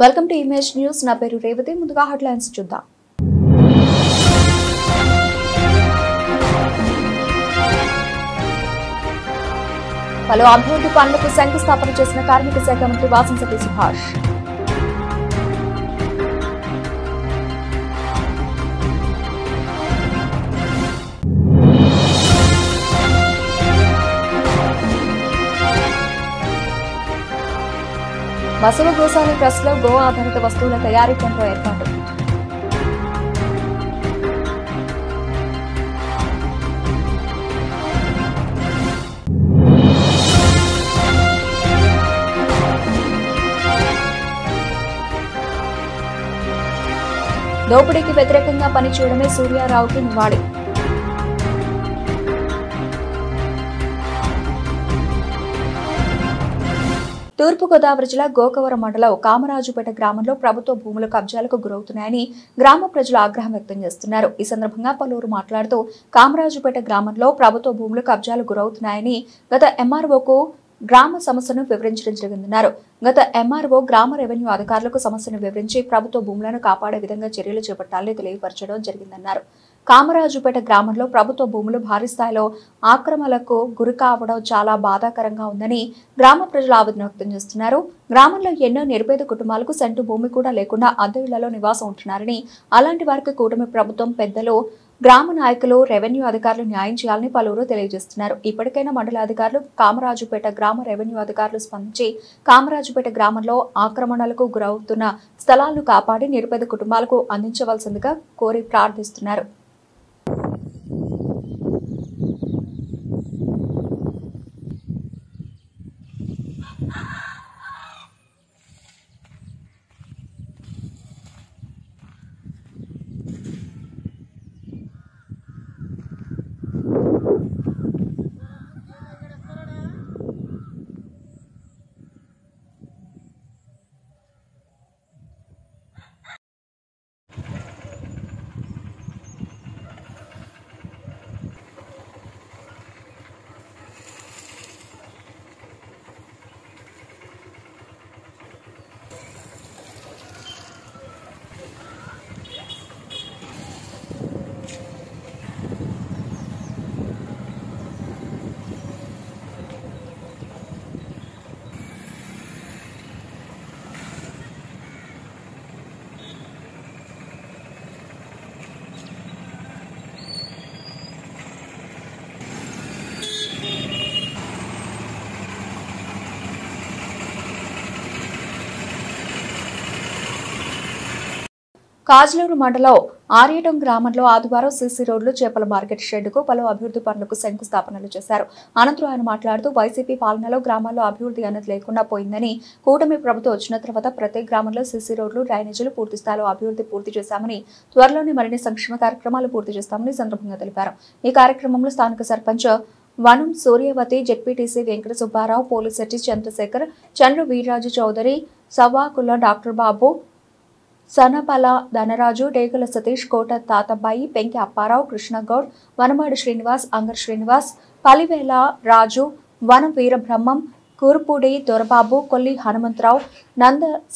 Welcome to image news. నా పేరు రేవతి. ముందుగా హెడ్లైన్స్ చూద్దాం. పలు అభివృద్ధి పనులకు శంకుస్థాపన చేసిన కార్మిక శాఖ మంత్రి వాసంశెట్టి సుభాష్. బసవ గోశాల ట్రస్ట్ లో గో ఆధారిత వస్తువుల తయారీ కేంద్రం ఏర్పాటు. దోపిడీకి వ్యతిరేకంగా పనిచేయడమే సూర్యారావుకి నివాళి. తూర్పుగోదావరి జిల్లా గోకవరం మండలం కామరాజుపేట గ్రామంలో ప్రభుత్వ భూముల కబ్జాలకు గురవుతున్నాయని గ్రామ ప్రజలు ఆగ్రహం వ్యక్తం చేస్తున్నారు. ఈ సందర్భంగా పలువురు మాట్లాడుతూ కామరాజుపేట గ్రామంలో ప్రభుత్వ భూములు కబ్జాలు గురవుతున్నాయని గత ఎంఆర్ఓకు గ్రామ సమస్యను వివరించడం జరిగిందన్నారు. గత ఎంఆర్ఓ గ్రామ రెవెన్యూ అధికారులకు సమస్యను వివరించి ప్రభుత్వ భూములను కాపాడే విధంగా చర్యలు చేపట్టాలని తెలియపరచడం జరిగిందన్నారు. కామరాజుపేట గ్రామంలో ప్రభుత్వ భూములు భారీ స్థాయిలో ఆక్రమణలకు గురి కావడం చాలా బాధాకరంగా ఉందని గ్రామ ప్రజలు ఆవేదన వ్యక్తం చేస్తున్నారు. గ్రామంలో ఎన్నో నిరుపేద కుటుంబాలకు సెంటు భూమి కూడా లేకుండా అద్దె ఇళ్లలో నివాసం ఉంటున్నారని, అలాంటి వారికి కూటమి ప్రభుత్వం పెద్దలు, గ్రామ నాయకులు, రెవెన్యూ అధికారులు న్యాయం చేయాలని పలువురు తెలియజేస్తున్నారు. ఇప్పటికైనా మండల అధికారులు, కామరాజుపేట గ్రామ రెవెన్యూ అధికారులు స్పందించి కామరాజుపేట గ్రామంలో ఆక్రమణలకు గురవుతున్న స్థలాలను కాపాడి నిరుపేద కుటుంబాలకు అందించవలసిందిగా కోరి ప్రార్థిస్తున్నారు. కాజలూరు మండలం ఆర్యటం గ్రామంలో ఆదివారం సీసీ రోడ్లు, చేపల మార్కెట్ షెడ్కు పలు అభివృద్ధి పనులకు శంకుస్థాపనలు చేశారు. అనంతరం ఆయన మాట్లాడుతూ వైసీపీ పాలనలో గ్రామాల్లో అభివృద్ధి అనేది లేకుండా పోయిందని, కూటమి ప్రభుత్వం వచ్చిన తర్వాత ప్రతి గ్రామంలో సీసీ రోడ్లు, డ్రైనేజీలు పూర్తి స్థాయిలో అభివృద్ధి పూర్తి చేశామని, త్వరలోనే మరిన్ని సంక్షేమ కార్యక్రమాలు పూర్తి చేస్తామని సందర్భంగా తెలిపారు. ఈ కార్యక్రమంలో స్థానిక సర్పంచ్ వనం సూర్యవతి, జెడ్పీటీసీ వెంకట సుబ్బారావు, పోలిశెట్టి చంద్రశేఖర్, చంద్ర వీర్రాజు చౌదరి, సవాకుల డాక్టర్ బాబు, సనపల ధనరాజు, డేగల సతీష్, కోట తాతబ్బాయి, పెంకి అప్పారావు, కృష్ణగౌడ్, వనమాడి శ్రీనివాస్, అంగర్ శ్రీనివాస్, పలివేల రాజు, వనం వీరబ్రహ్మం, కూర్పూడి దొరబాబు, కొల్లి హనుమంతరావు,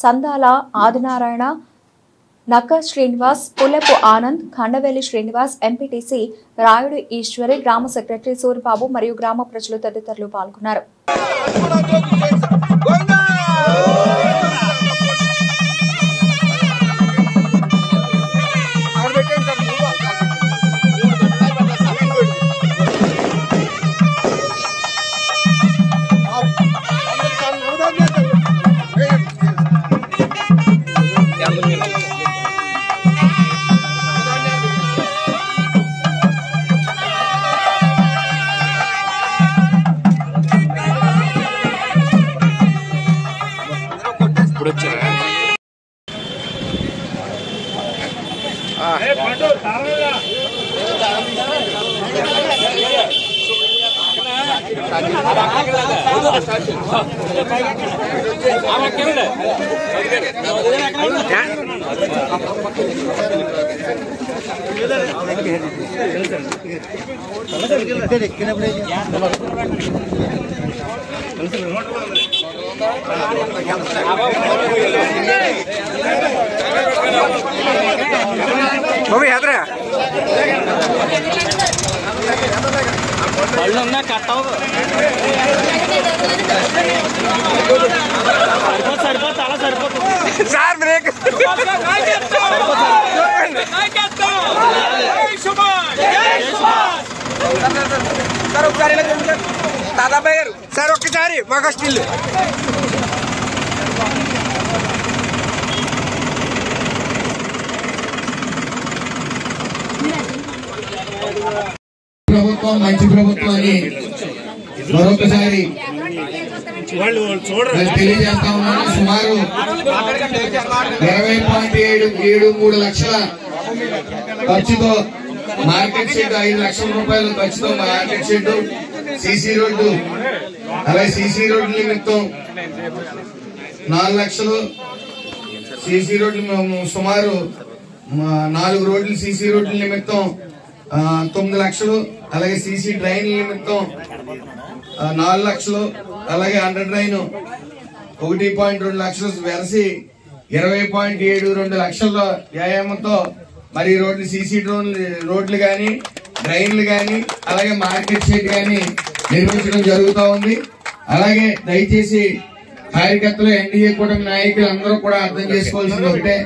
సందాల ఆదినారాయణ, నక్క శ్రీనివాస్, పుల్లెపు ఆనంద్, ఖండవేలి శ్రీనివాస్, ఎంపీటీసీ రాయుడు ఈశ్వరి, గ్రామ సెక్రటరీ సూరిబాబు మరియు గ్రామ ప్రజలు తదితరులు పాల్గొన్నారు. Apa సార్ బ్రేక్ సార్ ఒకసారి దాదాబాయ్ గారు సార్ ఒక్కసారి మాకు స్టిల్ ప్రభుత్వం మంచి ప్రభుత్వం అని మరొకసారి తెలియజేస్తా ఉన్నాను. సుమారు 20.73 లక్షల ఖర్చుతో మార్కెట్ షెడ్, 5 లక్షల రూపాయల ఖర్చుతో మార్కెట్ షెడ్, సీసీ రోడ్డు, అలాగే సీసీ రోడ్డు నిమిత్తం 4 లక్షలు, సీసీ రోడ్లు సుమారు 4 రోడ్లు సీసీ రోడ్ల నిమిత్తం 9 లక్షలు, అలాగే సీసీ డ్రైన్ల నిమిత్తం 4 లక్షలు, అలాగే అండర్ డ్రైన్ 1.2 లక్షలు వెరసి 20.72 లక్షల వ్యాయామంతో మరి రోడ్లు సీసీ రోడ్లు గాని డ్రైన్లు గాని అలాగే మార్కెట్ షెడ్ గాని నిర్మించడం జరుగుతూ ఉంది. అలాగే దయచేసి కార్యకర్తలు, ఎన్డీఏ కూటమి నాయకులు అందరూ కూడా అర్థం చేసుకోవాల్సింది ఒకటే,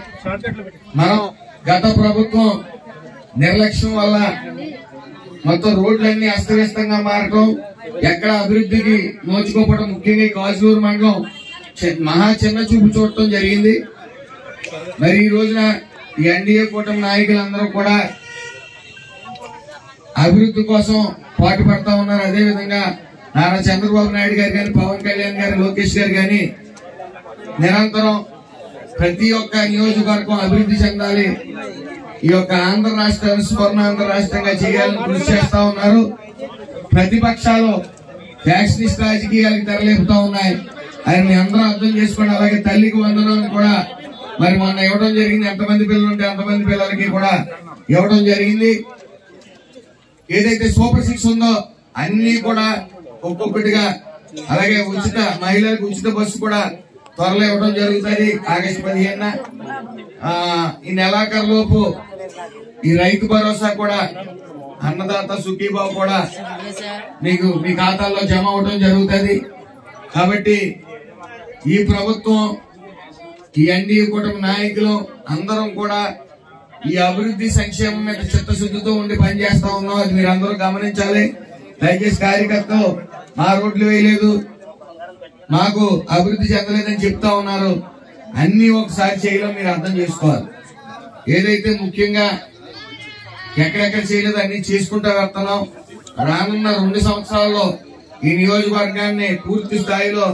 మనం గత ప్రభుత్వం నిర్లక్ష్యం వల్ల మొత్తం రోడ్లన్నీ అస్తవ్యస్తంగా మారటం, ఎక్కడ అభివృద్ధికి నోచుకోవడం, ముఖ్యంగా గాజులూరు మండలం మహా చిన్న చూపు చూడటం జరిగింది. మరి ఈ రోజున ఎన్డీఏ కూటమి నాయకులందరూ కూడా అభివృద్ధి కోసం పాటుపడతా ఉన్నారు. అదేవిధంగా నారా చంద్రబాబు నాయుడు గారు కానీ, పవన్ కళ్యాణ్ గారు, లోకేష్ గారు కానీ నిరంతరం ప్రతి ఒక్క నియోజకవర్గం అభివృద్ధి చెందాలి, ఈ యొక్క ఆంధ్ర రాష్ట్రాన్ని స్వర్ణాంధ్ర రాష్ట్రంగా చేయాలని కృషి చేస్తా ఉన్నారు. ప్రతిపక్షాలు ఫ్యాక్షనిస్ట్ రాజకీయాలకు తెరలేపుతా ఉన్నాయి. ఆయన అందరూ అర్థం చేసుకోండి. అలాగే తల్లికి వందనం కూడా మరి మొన్న ఇవ్వడం జరిగింది. ఎంతమంది పిల్లలు ఉంటే అంతమంది పిల్లలకి కూడా ఇవ్వడం జరిగింది. ఏదైతే సూపర్ 6 ఉందో అన్ని కూడా ఒక్కొక్కటిగా, అలాగే ఉచిత మహిళలకు ఉచిత బస్సు కూడా త్వరలో ఇవ్వడం జరుగుతుంది. ఆగస్టు 15న ఈ నెలాఖరు లోపు ఈ రైతు భరోసా కూడా, అన్నదాత సుఖీబాబు కూడా మీకు మీ ఖాతాల్లో జమ అవడం జరుగుతుంది. కాబట్టి ఈ ప్రభుత్వం, ఈ ఎన్డీఏ కూటమి నాయకులు అందరం కూడా ఈ అభివృద్ధి సంక్షేమం మీద చిత్తశుద్ధితో ఉండి పనిచేస్తా ఉన్నాం. అది మీరు అందరూ గమనించాలి. దయచేసి కార్యకర్తలు మా రోడ్లు వేయలేదు, మాకు అభివృద్ధి చెందలేదని చెప్తా ఉన్నారు. అన్ని ఒకసారి చేయడం మీరు అర్థం చేసుకోవాలి. ఏదైతే ముఖ్యంగా ఎక్కడెక్కడ చేయలేదు అన్ని చేసుకుంటా వెళ్తున్నాం. రానున్న 2 సంవత్సరాల్లో ఈ నియోజకవర్గాన్ని పూర్తి స్థాయిలో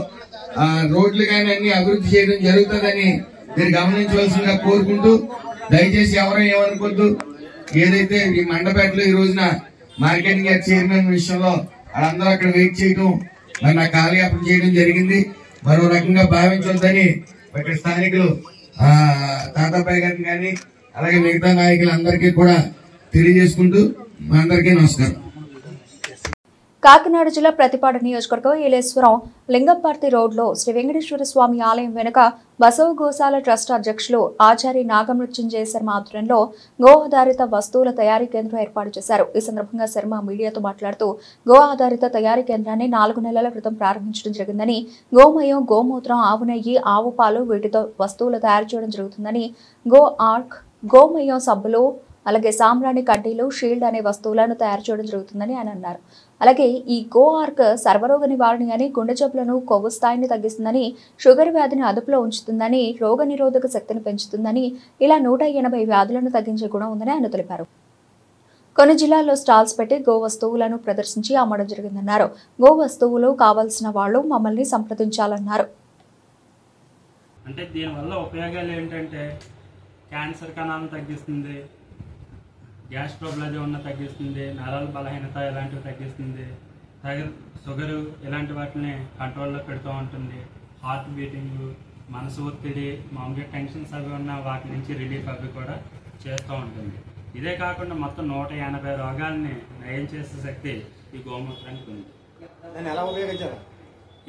రోడ్లు కానీ అన్ని అభివృద్ధి చేయడం జరుగుతుందని మీరు గమనించవలసిందిగా కోరుకుంటూ, దయచేసి ఎవరూ ఏమనుకోద్దు. ఏదైతే ఈ మండపేటలో ఈ రోజున మార్కెటింగ్ యార్డ్ చైర్మన్ విషయంలో వాళ్ళందరూ అక్కడ వెయిట్ చేయడం, మరి నాకు కాలయాపన చేయడం జరిగింది. మరో రకంగా భావించొద్దని ఇక్కడ స్థానికులు తాతాబాయ్ గారిని కానీ అలాగే మిగతా నాయకులందరికీ కూడా తెలియజేసుకుంటూ మా అందరికీ నమస్కారం. కాకినాడ జిల్లా ప్రతిపాడు నియోజకవర్గం ఏలేశ్వరం లింగంపర్తి రోడ్లో శ్రీ వెంకటేశ్వర స్వామి ఆలయం వెనుక బసవ గోశాల ట్రస్ట్ అధ్యక్షులు ఆచారి నాగమృత్యుంజయ శర్మ ఆధ్వర్యంలో గో ఆధారిత వస్తువుల తయారీ కేంద్రం ఏర్పాటు చేశారు. ఈ సందర్భంగా శర్మ మీడియాతో మాట్లాడుతూ గో ఆధారిత తయారీ కేంద్రాన్ని 4 నెలల క్రితం ప్రారంభించడం జరిగిందని, గోమయం, గోమూత్రం, ఆవు నెయ్యి, ఆవు పాలు వీటితో వస్తువులు తయారు చేయడం జరుగుతుందని, గో ఆర్క్, గోమయం సబ్బులు, అలాగే సాంబ్రాణి కడ్డీలు, షీల్డ్ అనే వస్తువులను తయారు చేయడం జరుగుతుందని ఆయన అన్నారు. అలాగే ఈ గో ఆర్క్ సర్వరోగ నివారణ అని, గుండె జబ్బులను, కొవ్వు స్థాయిని తగ్గిస్తుందని, షుగర్ వ్యాధిని అదుపులో ఉంచుతుందని, రోగ నిరోధక శక్తిని పెంచుతుందని, ఇలా 180 వ్యాధులను తగ్గించే గుణం ఉందని ఆయన తెలిపారు. కొన్ని జిల్లాల్లో స్టాల్స్ పెట్టి గో వస్తువులను ప్రదర్శించి అమ్మడం జరిగిందన్నారు. గో వస్తువులు కావాల్సిన వాళ్ళు మమ్మల్ని సంప్రదించాలన్నారు. అంటే దీనివల్ల ఉపయోగాలు ఏంటంటే క్యాన్సర్ కణాలను తగ్గిస్తుంది, గ్యాస్ ట్రబుల్ అది ఉన్న తగ్గిస్తుంది, నరాల బలహీనత ఇలాంటివి తగ్గిస్తుంది, షుగరు ఇలాంటి వాటిని కంట్రోల్లో పెడుతూ ఉంటుంది, హార్ట్ బీటింగ్, మనసు ఒత్తిడి, మామూలుగా టెన్షన్స్ అవి ఉన్న వాటి నుంచి రిలీఫ్ అవి కూడా చేస్తూ ఉంటుంది. ఇదే కాకుండా మొత్తం 180 రోగాల్ని నయం చేసే శక్తి ఈ గోమూత్రానికి ఉంది.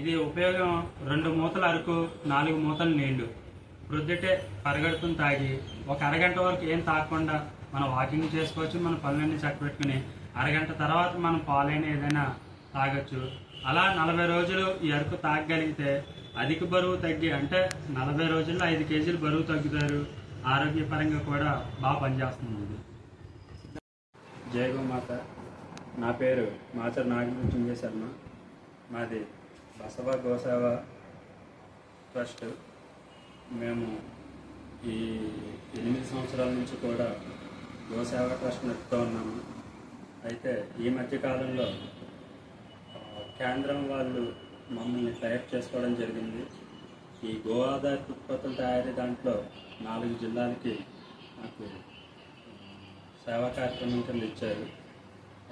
ఇది ఉపయోగం 2 మూతల అరకు, 4 మూతలు నీళ్లు ప్రొద్దుటే పరిగెడుతుని తాగి 1 అరగంట వరకు ఏం తాగకుండా మనం వాకింగ్ చేసుకోవచ్చు. మన పనులన్నీ చక్కబెట్టుకుని అరగంట తర్వాత మనం పాలైన ఏదైనా తాగొచ్చు. అలా 40 రోజులు ఈ అరకు తాగగలిగితే అధిక బరువు తగ్గి, అంటే 40 రోజుల్లో 5 కేజీలు బరువు తగ్గుతారు. ఆరోగ్యపరంగా కూడా బాగా పనిచేస్తుంది. జై గోమాత. నా పేరు మాచర్ నాగమృత్యుంజయ శర్మ. మాది బసవ గోసేవ ట్రస్ట్. మేము ఈ 8 సంవత్సరాల నుంచి కూడా గోసేవ ట్రస్ట్ నడుపుతూ ఉన్నాము. అయితే ఈ మధ్యకాలంలో కేంద్రం వాళ్ళు మమ్మల్ని తయారు చేసుకోవడం జరిగింది. ఈ గో ఆధారిత ఉత్పత్తుల తయారీ దాంట్లో 4 జిల్లాలకి నాకు సేవా కార్యక్రమం కింద ఇచ్చారు.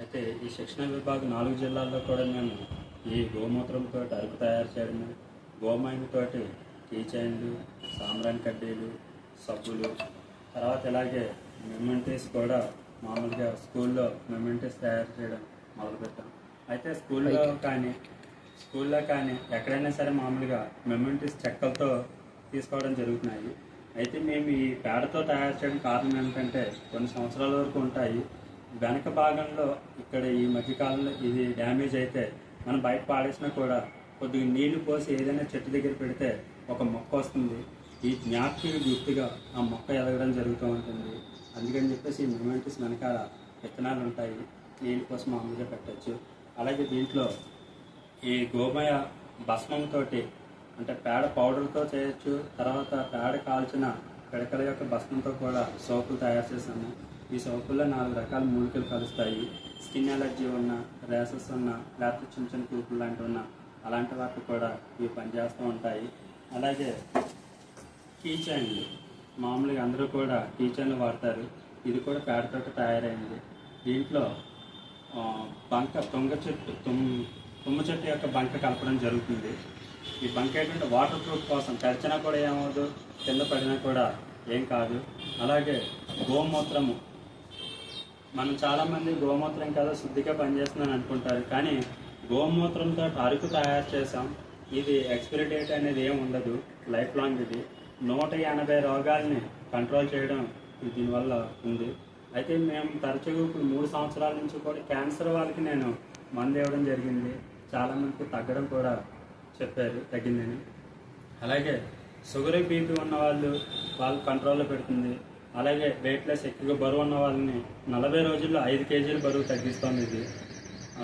అయితే ఈ శిక్షణ విభాగం 4 జిల్లాల్లో కూడా మేము ఈ గోమూత్రంతో అరకు తయారు చేయడము, గోమయంతోటి కీ చైన్లు, సాంబ్రాణి కడ్డీలు, సబ్బులు, తర్వాత ఇలాగే మెమెంటీస్ కూడా మామూలుగా స్కూల్లో మెమెంటీస్ తయారు చేయడం మొదలుపెట్టాం. అయితే స్కూల్లో కానీ ఎక్కడైనా సరే మామూలుగా మెమెంటీస్ చెక్కలతో తీసుకోవడం జరుగుతున్నాయి. అయితే మేము ఈ పేడతో తయారు చేయడం కారణం ఏంటంటే కొన్ని సంవత్సరాల వరకు ఉంటాయి. వెనక భాగంలో ఇక్కడ ఈ మధ్యకాలంలో ఇది డ్యామేజ్ అయితే మనం బయట పాడేసినా కూడా కొద్దిగా నీళ్లు పోసి ఏదైనా చెట్టు దగ్గర పెడితే ఒక మొక్క వస్తుంది. ఈ జ్ఞాపకం గుర్తుగా ఆ మొక్క ఎదగడం జరుగుతూ ఉంటుంది. అందుకని చెప్పేసి ఈ మెమెంటీస్ వెనకాల విత్తనాలు ఉంటాయి, నీళ్ళు పోసి మామూలుగా పెట్టచ్చు. అలాగే దీంట్లో ఈ గోమయ భస్మంతో అంటే పేడ పౌడర్తో చేయొచ్చు. తర్వాత పేడ కాల్చిన పిడకల యొక్క భస్మంతో కూడా సోపులు తయారు చేశాము. ఈ సోపుల్లో 4 రకాల మూలికలు కలుస్తాయి. స్కిన్ ఎలర్జీ ఉన్న, ర్యాసెస్ ఉన్న, లేకపోతే చిన్న చిన్న కూపులు లాంటివి ఉన్న అలాంటి వాటికి కూడా ఇవి పనిచేస్తూ ఉంటాయి. అలాగే కీ చైన్లు మామూలుగా అందరూ కూడా కీ చైన్లు వాడతారు. ఇది కూడా పేడతో తయారైంది. దీంట్లో తుమ్మ చెట్టు యొక్క బంక కలపడం జరుగుతుంది. ఈ బంక ఏంటంటే వాటర్ ప్రూఫ్ కోసం, తెరిచినా కూడా ఏమవుదు, కింద పడినా కూడా ఏం కాదు. అలాగే గోమూత్రము, మనం చాలామంది గోమూత్రం కదా శుద్ధిగా పనిచేస్తుందని అనుకుంటారు, కానీ గోమూత్రంతో అరకు తయారు చేసాం. ఇది ఎక్స్పైరీ డేట్ అనేది ఏమి ఉండదు, లైఫ్ లాంగ్. ఇది 180 రోగాల్ని కంట్రోల్ చేయడం దీనివల్ల ఉంది. అయితే మేము తరచుగా ఇప్పుడు 3 సంవత్సరాల నుంచి కూడా క్యాన్సర్ వాళ్ళకి నేను మందు ఇవ్వడం జరిగింది. చాలామందికి తగ్గడం కూడా చెప్పారు, తగ్గిందని. అలాగే షుగర్ బీపీ ఉన్న వాళ్ళు కంట్రోల్లో పెడుతుంది. అలాగే వెయిట్లెస్ ఎక్కువగా బరువు ఉన్న వాళ్ళని 40 రోజుల్లో 5 కేజీలు బరువు తగ్గిస్తుంది. ఇది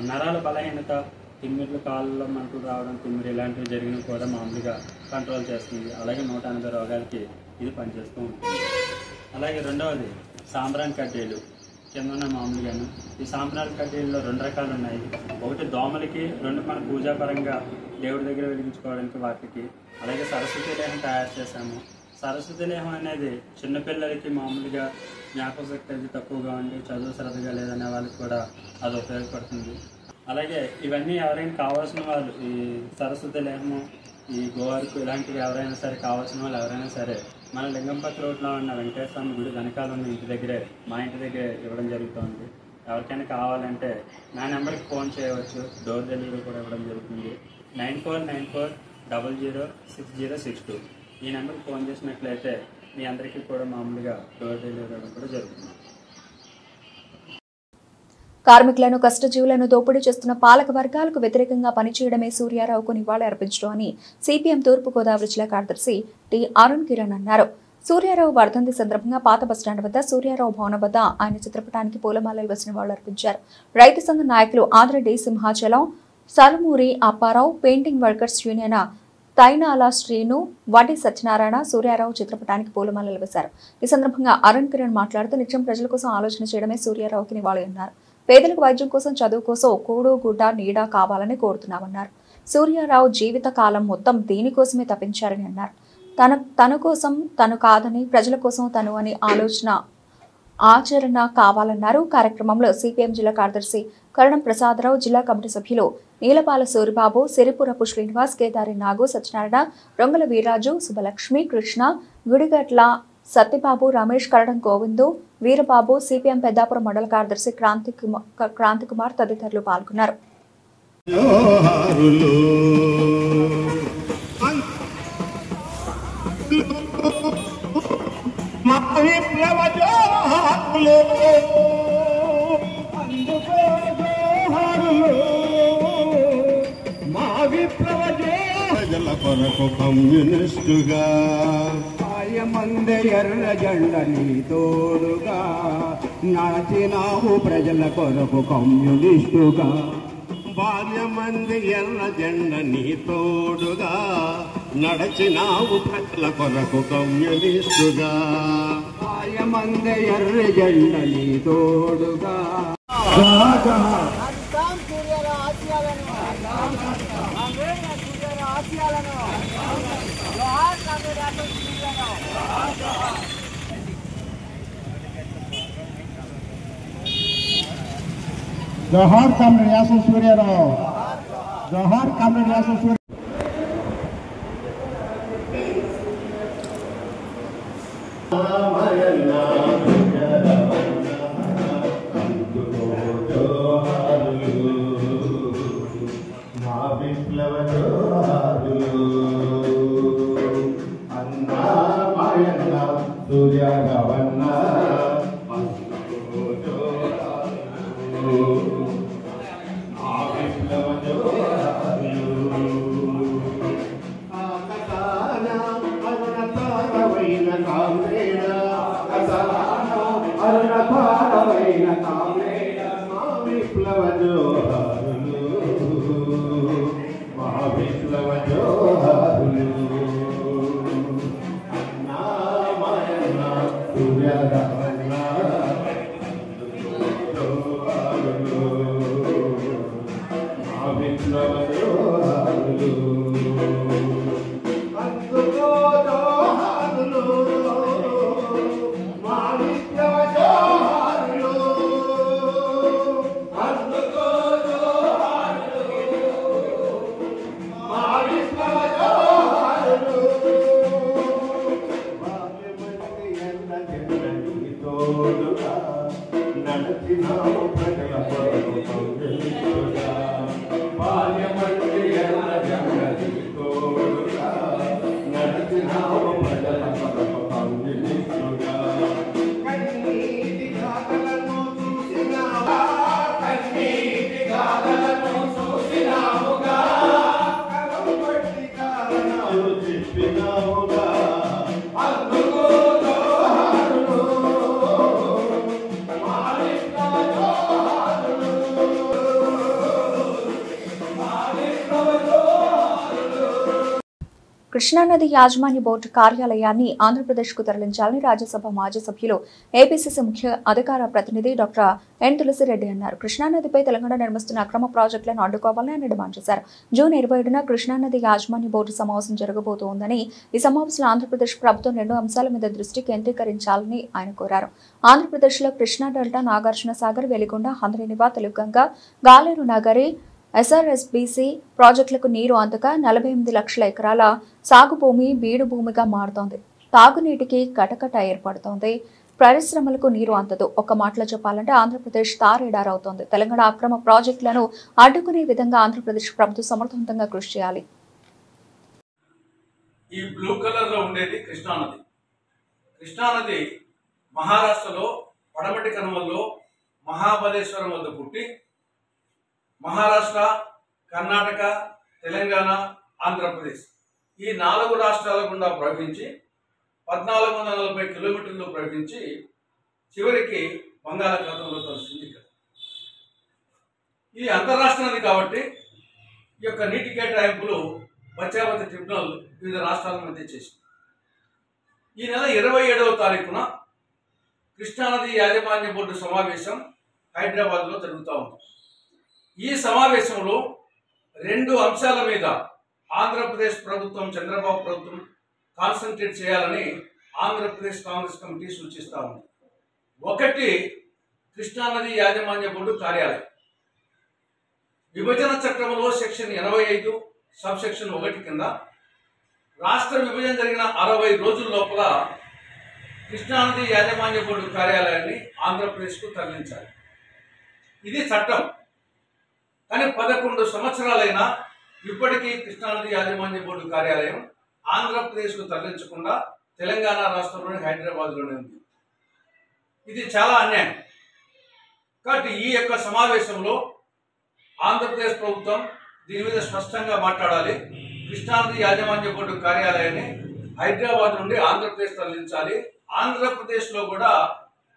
నరాల బలహీనత, తిమ్మిర్లు, కాళ్ళలో మంటలు రావడం, తిమ్మిరి ఇలాంటివి జరిగినవి కూడా మామూలుగా కంట్రోల్ చేస్తుంది. అలాగే 180 రోగాలకి ఇది పనిచేస్తూ ఉంటుంది. అలాగే రెండవది సాంబ్రాణి కడ్డీలు కింద ఉన్న మామూలుగాను. ఈ సాంబ్రాణి కడ్డీల్లో 2 రకాలు ఉన్నాయి. ఒకటి దోమలకి, 2 మన పూజాపరంగా దేవుడి దగ్గర వెలిగించుకోవడానికి వాటికి. అలాగే సరస్వతి లేహం తయారు చేశాము. సరస్వతి లేహం అనేది చిన్నపిల్లలకి మామూలుగా జ్ఞాపకశక్తి అది తక్కువగా ఉండి చదువు సరదాగా లేదనే వాళ్ళకి కూడా అది ఉపయోగపడుతుంది. అలాగే ఇవన్నీ ఎవరైనా కావాల్సిన వాళ్ళు, ఈ సరస్వతి లేహము, ఈ గోవారికి ఇలాంటివి ఎవరైనా సరే కావాల్సిన వాళ్ళు ఎవరైనా సరే మన లింగంపతి రోడ్లో ఉన్న వెంకటేశ్వర స్వామి గుడి వెనకాల ఉన్న ఇంటి దగ్గరే, మా ఇంటి దగ్గరే ఇవ్వడం జరుగుతుంది. ఎవరికైనా కావాలంటే నా నెంబర్కి ఫోన్ చేయవచ్చు. డోర్ డెలివరీ కూడా ఇవ్వడం జరుగుతుంది. 9494006062 ఈ నెంబర్కి ఫోన్ చేసినట్లయితే మీ అందరికీ కూడా మామూలుగా డోర్ డెలివరీ ఇవ్వడం కూడా జరుగుతుంది. కార్మికులను, కష్టజీవులను దోపిడీ చేస్తున్న పాలక వర్గాలకు వ్యతిరేకంగా పనిచేయడమే సూర్యారావుకు నివాళి అర్పించడం అని సిపిఎం తూర్పుగోదావరి జిల్లా కార్యదర్శి టి అరుణ్ కిరణ్ అన్నారు. సూర్యారావు వర్ధంతి సందర్భంగా పాత బస్టాండ్ వద్ద సూర్యారావు భవనం వద్ద ఆయన చిత్రపటానికి పూలమాలలు వేసిన నివాళులు అర్పించారు. రైతు సంఘ నాయకులు Adireddy Simhachalam, Salumuri Apparao, painting workers union Tainala Srinu, Vaddi Satyanarayana Suryarao చిత్రపటానికి పూలమాలలు వేశారు. ఈ సందర్భంగా అరుణ్ కిరణ్ మాట్లాడుతూ నిత్యం ప్రజల కోసం ఆలోచన చేయడమే సూర్యారావుకి నివాళి అన్నారు. పేదలకు వైద్యం కోసం, చదువు కోసం కూడు గుడ్డ నీడ కావాలని కోరుతున్నామన్నారు. సూర్యారావు జీవిత కాలం మొత్తం దీనికోసమే తప్పించారని అన్నారు. తన కోసం తను కాదని, ప్రజల కోసం తను అని ఆచరణ కావాలన్నారు. కార్యక్రమంలో సిపిఎం జిల్లా కార్యదర్శి కరణం ప్రసాదరావు, జిల్లా కమిటీ సభ్యులు నీలపాల సూరిబాబు, సిరిపురపు శ్రీనివాస్, కేదారి నాగు, సత్యనారాయణ, రొంగల వీరాజు, శుభలక్ష్మి, కృష్ణ, గుడిగట్ల సత్యబాబు, రమేష్, కరణం గోవిందు, వీరబాబు, సిపిఎం పెద్దాపురం మండల కార్యదర్శి క్రాంతి కుమార్ తదితరులు పాల్గొన్నారు. కొరకు కమ్యూనిస్టుగా ఆయమందే ఎర్ర జెండ నీ తోడుగా నడిచినావు ప్రజల కొరకు కమ్యూనిస్టుగా భార్యమంది ఎర్ర జెండ నీ తోడుగా నడిచినావు ప్రజల కొరకు కమ్యూనిస్టుగా ఆయమందే ఎర్ర జెండ నీ తోడుగా जोहार कामरेड यासर सूर्यराव जोहार कामरेड यासर सूर्य కృష్ణానది యాజమాన్య బోర్డు కార్యాలయాన్ని ఆంధ్రప్రదేశ్కు తరలించాలని రాజ్యసభ మాజీ సభ్యులు ఏపీసీసీ ముఖ్య అధికార ప్రతినిధి డాక్టర్ ఎన్ తులసిరెడ్డి అన్నారు. కృష్ణానదిపై తెలంగాణ నిర్మిస్తున్న అక్రమ ప్రాజెక్టులను అడ్డుకోవాలని ఆయన డిమాండ్ చేశారు. జూన్ 27న కృష్ణానది యాజమాన్య బోర్డు సమావేశం జరగబోతోందని ఈ సమావేశంలో ఆంధ్రప్రదేశ్ ప్రభుత్వం 2 అంశాల మీద దృష్టి కేంద్రీకరించాలని ఆయన కోరారు. ఆంధ్రప్రదేశ్లో కృష్ణా డెల్టా, నాగార్జున సాగర్, వెలిగొండ, హంద్రీనివా, తెలుగంగ, గాలేరు నగరి, ఎస్ఆర్ఎస్బీసీ ప్రాజెక్టులకు నీరు అందక 48 లక్షల ఎకరాల సాగు భూమి బీడు భూమిగా మారుతోంది. తాగునీటికి కటకట ఏర్పడుతోంది. పరిశ్రమలకు నీరు అందదు. ఒక్క మాటలో చెప్పాలంటే ఆంధ్రప్రదేశ్ తారేడారవుతోంది. తెలంగాణ అక్రమ ప్రాజెక్టులను అడ్డుకునే విధంగా ఆంధ్రప్రదేశ్ ప్రభుత్వం సమర్థవంతంగా కృషి చేయాలి. ఈ బ్లూ కలర్ లో ఉండేది కృష్ణానది. కృష్ణానది మహారాష్ట్రలో పడమటి కనుమల్లో మహాబలేశ్వరం వద్ద పుట్టి మహారాష్ట్ర, కర్ణాటక, తెలంగాణ, ఆంధ్రప్రదేశ్ ఈ 4 రాష్ట్రాల గుండా ప్రవహించి 1440 కిలోమీటర్లు ప్రవహించి చివరికి బంగాళాఖాతంలో కలుస్తుంది. ఇది అంతర్రాష్ట్ర నది కాబట్టి ఈ యొక్క నీటి కేటాయింపులు బచావతి ట్రిబ్యునల్ వివిధ రాష్ట్రాల మధ్య చేసింది. ఈ నెల 27వ తారీఖున కృష్ణానది యాజమాన్య బోర్డు సమావేశం హైదరాబాద్లో జరుగుతూ ఉంది. ఈ సమావేశంలో 2 అంశాల మీద ఆంధ్రప్రదేశ్ ప్రభుత్వం, చంద్రబాబు ప్రభుత్వం కాన్సన్ట్రేట్ చేయాలని ఆంధ్రప్రదేశ్ కాంగ్రెస్ కమిటీ సూచిస్తూ ఉంది. ఒకటి, కృష్ణానది యాజమాన్య బోర్డు కార్యాలయం. విభజన చట్టంలో సెక్షన్ 85 సబ్ సెక్షన్ 1 కింద రాష్ట్ర విభజన జరిగిన 60 రోజుల లోపల కృష్ణానది యాజమాన్య బోర్డు కార్యాలయాన్ని ఆంధ్రప్రదేశ్కు తరలించాలి. ఇది చట్టం. కానీ 11 సంవత్సరాలైనా ఇప్పటికీ కృష్ణానది యాజమాన్య బోర్డు కార్యాలయం ఆంధ్రప్రదేశ్కు తరలించకుండా తెలంగాణ రాష్ట్రంలోని హైదరాబాద్లోనే ఉంది. ఇది చాలా అన్యాయం. కాబట్టి ఈ యొక్క సమావేశంలో ఆంధ్రప్రదేశ్ ప్రభుత్వం దీని మీద స్పష్టంగా మాట్లాడాలి. కృష్ణానది యాజమాన్య బోర్డు కార్యాలయాన్ని హైదరాబాద్ నుండి ఆంధ్రప్రదేశ్ తరలించాలి. ఆంధ్రప్రదేశ్లో కూడా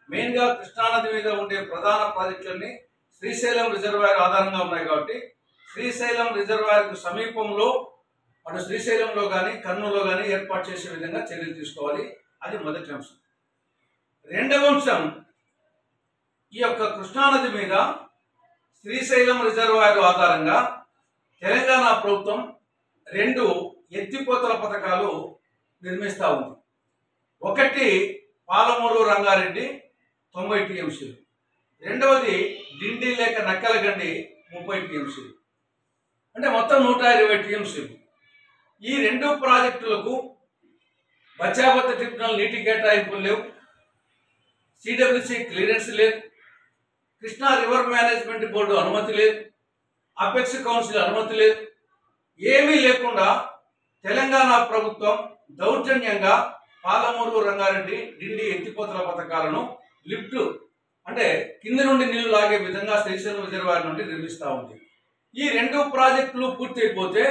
మెయిన్గా కృష్ణానది మీద ఉండే ప్రధాన ప్రాజెక్టులన్నీ శ్రీశైలం రిజర్వాయర్ ఆధారంగా ఉన్నాయి కాబట్టి శ్రీశైలం రిజర్వాయర్కు సమీపంలో అటు శ్రీశైలంలో కానీ కర్నూలులో కానీ ఏర్పాటు చేసే విధంగా చర్యలు తీసుకోవాలి. అది మొదటి అంశం. రెండవ అంశం, ఈ యొక్క కృష్ణానది మీద శ్రీశైలం రిజర్వాయర్ ఆధారంగా తెలంగాణ ప్రభుత్వం 2 ఎత్తిపోతల పథకాలు నిర్మిస్తూ ఉంది. ఒకటి పాలమూరు రంగారెడ్డి 90 టీఎంసీలు, రెండవది డిండి లేక నక్కలగండి 30 టీఎంసీలు, అంటే మొత్తం 120 టీఎంసీలు. ఈ 2 ప్రాజెక్టులకు బచావత్ ట్రిబ్యునల్ నీటి కేటాయింపులు లేవు, సిడబ్ల్యూసి క్లియరెన్స్ లేదు, కృష్ణా రివర్ మేనేజ్మెంట్ బోర్డు అనుమతి లేదు, అపెక్స్ కౌన్సిల్ అనుమతి లేదు. ఏమీ లేకుండా తెలంగాణ ప్రభుత్వం దౌర్జన్యంగా పాలమూరు రంగారెడ్డి డిండి ఎత్తిపోతల పథకాలను లిఫ్ట్ అంటే కింది నుండి నీళ్లు లాగే విధంగా శ్రీశైలం రిజర్వాయర్ నుండి నిర్మిస్తూ ఉంది. ఈ 2 ప్రాజెక్టులు పూర్తయిపోతే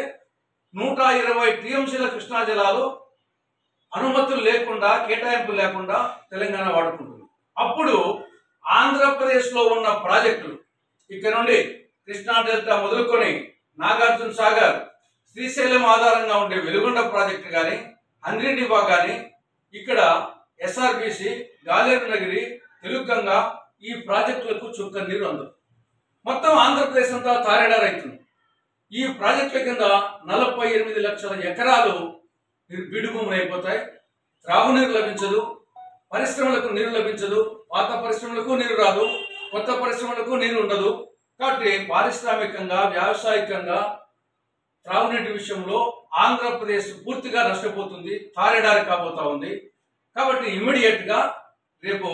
120 టీఎంసీల కృష్ణా జలాలు అనుమతులు లేకుండా కేటాయింపు లేకుండా తెలంగాణ వాడుకుంటుంది. అప్పుడు ఆంధ్రప్రదేశ్లో ఉన్న ప్రాజెక్టులు ఇక్కడ నుండి కృష్ణా డెల్టా మొదలుకొని నాగార్జున సాగర్, శ్రీశైలం ఆధారంగా ఉండే వెలుగొండ ప్రాజెక్టు కానీ, హంద్రీనివా కానీ, ఇక్కడ ఎస్ఆర్బిసి, గాలేరు నగిరి, తెలుగంగా ఈ ప్రాజెక్టులకు చుక్క నీరు అందదు. మొత్తం ఆంధ్రప్రదేశ్ అంతా తారేడారైతుంది. ఈ ప్రాజెక్టుల కింద 48 లక్షల ఎకరాలు బీడు భూములు అయిపోతాయి. త్రాగునీరు లభించదు, పరిశ్రమలకు నీరు లభించదు, పాత పరిశ్రమలకు నీరు రాదు, కొత్త పరిశ్రమలకు నీరు ఉండదు. కాబట్టి పారిశ్రామికంగా వ్యావసాయికంగా త్రాగునీటి విషయంలో ఆంధ్రప్రదేశ్ పూర్తిగా నష్టపోతుంది, తారేడారి కాబోతా ఉంది. కాబట్టి ఇమ్మీడియట్గా రేపు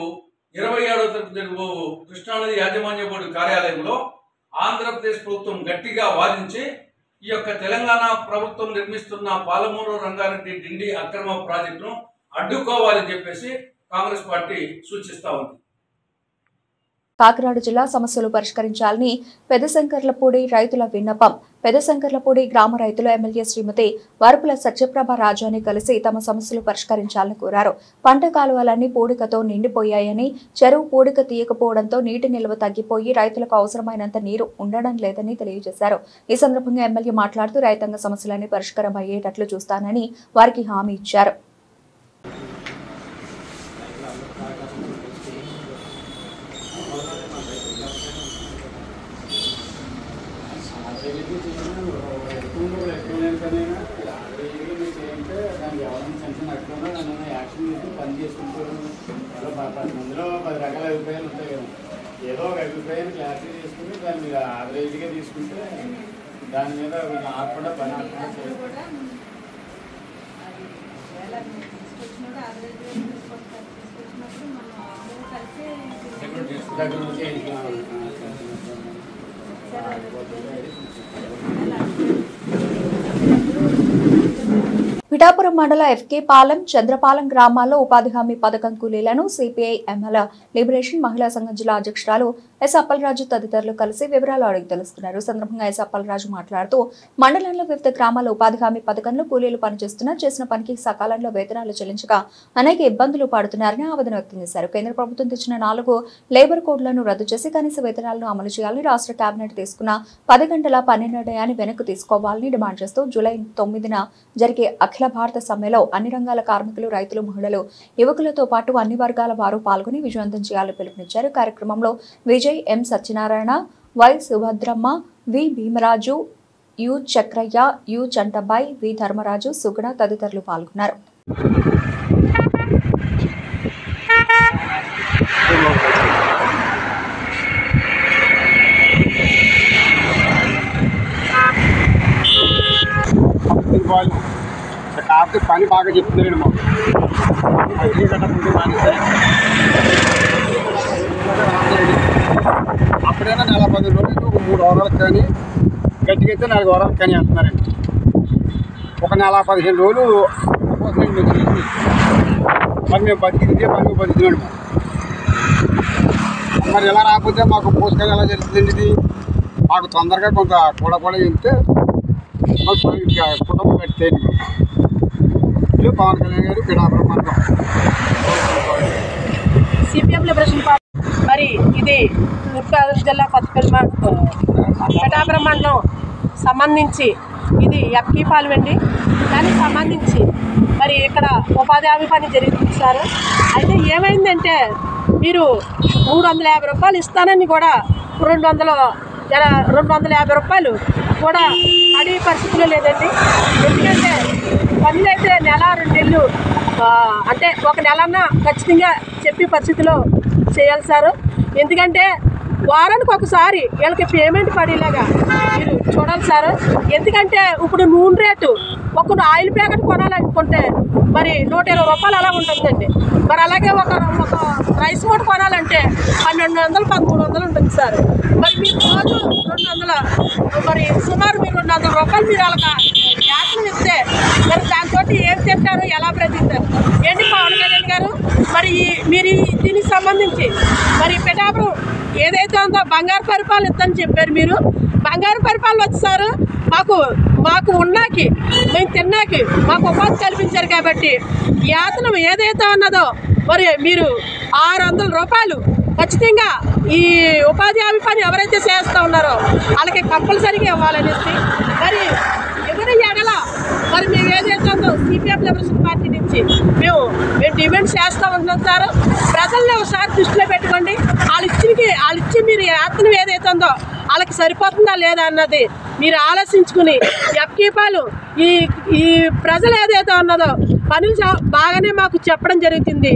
27వ తేదీ జరగబో కృష్ణానది యాజమాన్య బోర్డు కార్యాలయంలో ఆంధ్రప్రదేశ్ ప్రభుత్వం గట్టిగా వాదించి ఈ యొక్క తెలంగాణ ప్రభుత్వం నిర్మిస్తున్న పాలమూరు రంగారెడ్డి డిండి అక్రమ ప్రాజెక్టును అడ్డుకోవాలని చెప్పేసి కాంగ్రెస్ పార్టీ సూచిస్తా ఉంది. కాకినాడ జిల్లా సమస్యలు పరిష్కరించాలని పెదశంకర్లపూడి రైతుల విన్నపం. పెదశంకర్లపూడి గ్రామ రైతులు ఎమ్మెల్యే శ్రీమతి వరపుల సత్యప్రభ రాజాని కలిసి తమ సమస్యలు పరిష్కరించాలని కోరారు. పంట కాలువలన్నీ పూడికతో నిండిపోయాయని, చెరువు పూడిక తీయకపోవడంతో నీటి నిల్వ తగ్గిపోయి రైతులకు అవసరమైనంత నీరు ఉండడం లేదని తెలియజేశారు. ఈ సందర్భంగా ఎమ్మెల్యే మాట్లాడుతూ రైతాంగ సమస్యలన్నీ పరిష్కారం అయ్యేటట్లు చూస్తానని వారికి హామీ ఇచ్చారు. అందులో 10 రకాల అభిప్రాయాలు ఉంటాయి కదా, ఏదో ఒక అభిప్రాయాన్ని క్లారిటీ చేసుకుని దాన్ని మీరు యావరేజ్గా తీసుకుంటే దాని మీద ఆకుండా పని ఆకుండా దగ్గర నుంచి పిఠాపురం మండల ఎఫ్కే పాలెం, చంద్రపాలెం గ్రామాల్లో ఉపాధి హామీ పథకం కూలీలను సిపిఐ ఎంఎల్ లిబరేషన్ మహిళా సంఘం జిల్లా అధ్యక్షురాలు ఎస్ అప్పలరాజు తదితరులు కలిసి వివరాలు అడిగి తెలుస్తున్నారు. సందర్భంగా ఎస్ అప్పలరాజు మాట్లాడుతూ మండలంలో వివిధ గ్రామాల ఉపాధి హామీ పథకంలో కూలీలు పనిచేస్తున్నా చేసిన పనికి సకాలంలో వేతనాలు చెల్లించక అనేక ఇబ్బందులు పడుతున్నారని ఆవేదన వ్యక్తం చేశారు. కేంద్ర ప్రభుత్వం తెచ్చిన 4 లేబర్ కోడ్లను రద్దు చేసి కనీస వేతనాలను అమలు చేయాలని రాష్ట్ర కేబినెట్ తీసుకున్న 10 గంటల పని నిర్ణయాన్ని వెనక్కి తీసుకోవాలని డిమాండ్ చేస్తూ జూలై 9న జరిగే అఖిల భారత సమ్మెలో అన్ని రంగాల కార్మికులు, రైతులు, మహిళలు, యువకులతో పాటు అన్ని వర్గాల వారు పాల్గొని విజయవంతం చేయాలని పిలుపునిచ్చారు. కార్యక్రమంలో Vijay, M Satyanarayana, Y Subhadramma, V Bhimaraju, U Chakraiah, U Chantabai, V Dharmaraju, Suguna తదితరులు పాల్గొన్నారు. కాకపోతే పని బాగా చెప్తున్నారండి మాకు. అప్పుడైనా 10 రోజులు 3 వారాలకు కానీ గట్టిగా అయితే 4 వారాలకు కానీ అంటున్నారండి. ఒక 15 రోజులు మరి మేము బతికితే పని బతుకుతున్నాడు. మరి ఎలా రాకపోతే మాకు పోషకాలు ఎలా జరుగుతుందండి? ఇది మాకు తొందరగా కొంత కూడా చెప్తే కుటుంబం కట్టే పవన్ కళ్యాణ్ గారు పిఠాపురం మండలం సిపిఎం లిబరేషన్ పార్టీ. మరి ఇది తూర్పుగోదావరి జిల్లా పిఠాపురం మండలం సంబంధించి ఇది ఎఫ్కీపాలెం అండి. దానికి సంబంధించి మరి ఇక్కడ ఉపాధి హామీ పని జరుగుతుంది సార్. అయితే ఏమైందంటే మీరు 350 రూపాయలు ఇస్తానని కూడా 250 రూపాయలు కూడా అడిగే పరిస్థితిలో లేదండి. ఎందుకంటే పనులు అయితే నెల 2 నెలలు అంటే ఒక నెలన్నా ఖచ్చితంగా చెప్పే పరిస్థితిలో చేయాలి సార్. ఎందుకంటే వారానికి ఒకసారి వీళ్ళకి పేమెంట్ పడేలాగా మీరు చూడాలి సార్. ఎందుకంటే ఇప్పుడు నూనె రేటు ఒక ఆయిల్ ప్యాకెట్ కొనాలనుకుంటే మరి 120 రూపాయలు అలా ఉంటుందండి. మరి అలాగే ఒక రైస్ మూట కొనాలంటే 1200 1300 ఉంటుంది సార్. మరి మీరు రోజు 200 మరి సుమారు మీరు 200 రూపాయలు మీరు వాళ్ళకి యాత్ర ఇస్తే మరి దాంతో ఏం తింటారు, ఎలా బ్రతిస్తారు ఏంటి పవన్ కళ్యాణ్ గారు? మరి మీరు దీనికి సంబంధించి మరి పిఠాపురం ఏదైతే ఉందో బంగారు పరిపాలన ఇద్దని చెప్పారు. మీరు బంగారు పరిపాలన వచ్చారు. మాకు ఉన్నాకి మేము తిన్నాకి మాకు ఉపాధి కల్పించారు కాబట్టి యాతనం ఏదైతే ఉన్నదో మరి మీరు 600 రూపాయలు ఖచ్చితంగా ఈ ఉపాధి హామీ పని ఎవరైతే చేస్తూ ఉన్నారో వాళ్ళకి కంపల్సరీగా ఇవ్వాలనేసి మరి ఎవరి ఎడల మరి మేము ఏదైతే ఉందో సిపిఎం లిబరేషన్ పార్టీ నుంచి మేము డిమాండ్ చేస్తూ ఉంటున్నాం సార్. ప్రజల్ని ఒకసారి దృష్టిలో పెట్టుకోండి. వాళ్ళు ఇచ్చి మీరు యాత్ర ఏదైతే ఉందో వాళ్ళకి సరిపోతుందా లేదా అన్నది మీరు ఆలోచించుకుని ఎఫ్కీపాలు ఈ ప్రజలు ఏదైతే ఉన్నదో పనులు బాగానే మాకు చెప్పడం జరుగుతుంది,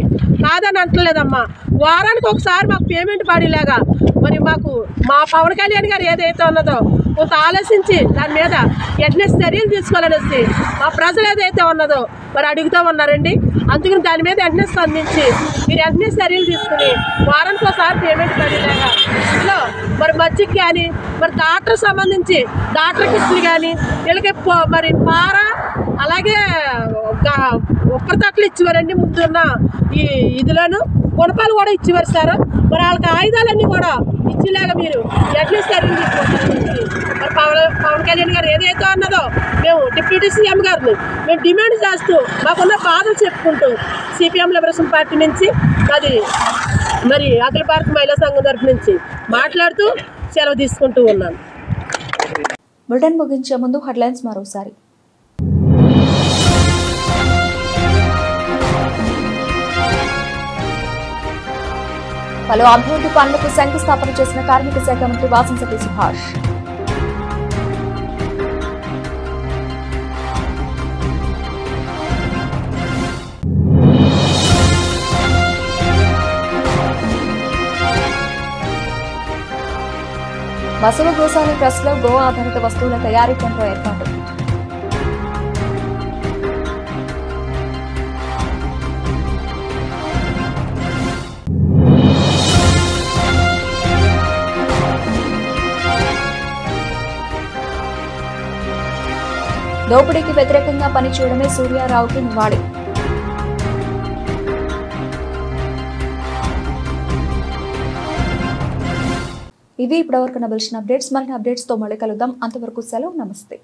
కాదని అంటలేదమ్మా. వారానికి ఒకసారి మాకు పేమెంట్ పడేలాగా మరి మాకు మా పవన్ కళ్యాణ్ గారు ఏదైతే ఉన్నదో కొంత ఆలోచించి దాని మీద వెంటనే చర్యలు తీసుకోవాలనేసి మా ప్రజలు ఏదైతే ఉన్నదో మరి అడుగుతూ ఉన్నారండి. అందుకని దాని మీద వెంటనే స్పందించి మీరు వెంటనే చర్యలు తీసుకుని వారానికి ఒకసారి పేమెంట్ పడేలాగా ఇందులో మరి మజ్జిగ కానీ మరి డాక్టర్ సంబంధించి డాక్టర్ కిట్లు కానీ వీళ్ళకి మరి పార అలాగే ఒక్కరి తట్లు ఇచ్చేవారండి. ముందున్న ఈ ఇదిలోను గుణపాలు కూడా ఇచ్చేవారు సార్. మరి వాళ్ళకి ఆయుధాలన్నీ కూడా ఇచ్చేలాగా మీరు ఎట్లా చర్యలు తీసుకుంటారు? మరి పవన్ కళ్యాణ్ గారు ఏదైతే ఉన్నదో మేము డిప్యూటీ సీఎం గారిని మేము డిమాండ్ చేస్తూ మాకున్న బాధలు చెప్పుకుంటూ సిపిఎం లిబరేషన్ పార్టీ నుంచి అది మరి అఖిల భారత మహిళా సంఘం తరఫు నుంచి మాట్లాడుతూ సెలవు తీసుకుంటూ ఉన్నాను. బులెటిన్ ముగించే ముందు హెడ్లైన్స్ మరోసారి. పలు అభివృద్ధి పనులకు శంకుస్థాపన చేసిన కార్మిక శాఖ మంత్రి వాసంశెట్టి సుభాష్. బసవ గోసాని ట్రస్ట్ లో గో ఆధారిత వస్తువుల తయారీ కేంద్రం ఏర్పాటు. దోపిడీకి వ్యతిరేకంగా పనిచేయడమే సూర్యారావుకి నివాళి. ఇవి ఇప్పటివరకు నవలసిన అప్డేట్స్. మరిన్ని అప్డేట్స్ తో మళ్ళీ కలుద్దాం. అంతవరకు సెలవు. నమస్తే.